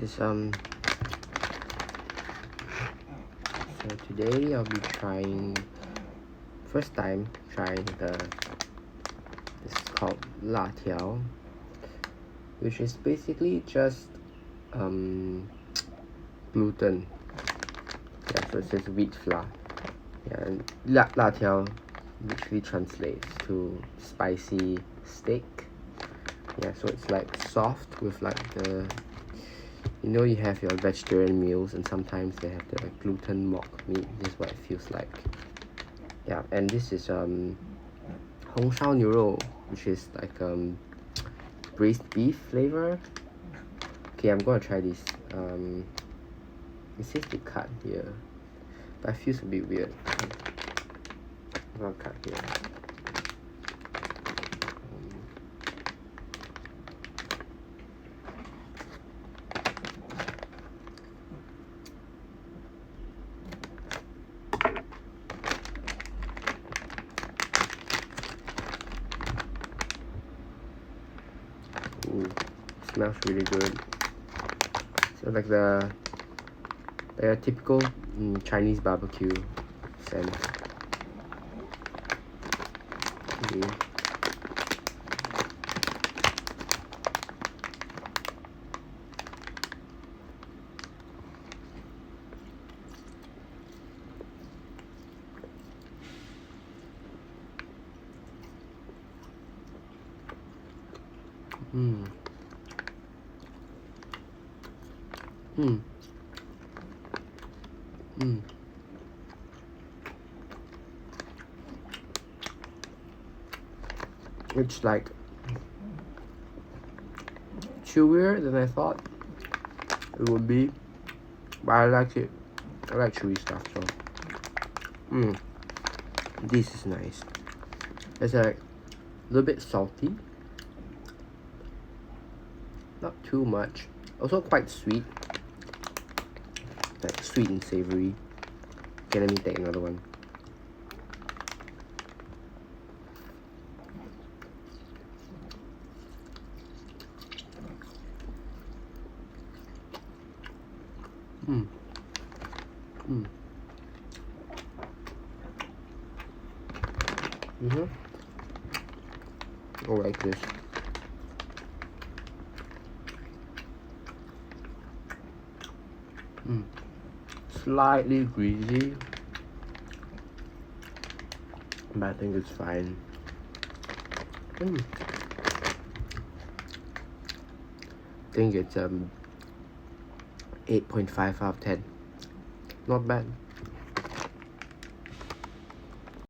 is so today I'll be trying first time trying this is called 辣条, which is basically just gluten. Yeah, so it says wheat flour. Yeah, and 辣条 literally translates to spicy steak. Yeah, so it's like soft with like the, you know, you have your vegetarian meals and sometimes they have the gluten mock meat. This is what it feels like. Yeah, and this is 红烧牛肉, which is like braised beef flavor. Okay, I'm gonna try this. It says to cut here, but it feels a bit weird. I'm gonna cut here. Ooh, smells really good. So like the typical Chinese barbecue scent. Okay. It's like chewier than I thought it would be, but I like it. I like chewy stuff, so this is nice. It's like a little bit salty, not too much, also quite sweet, like sweet and savory. Okay, let me take another one. I like this. Slightly greasy, but I think it's fine. I think it's 8.5 out of 10. Not bad.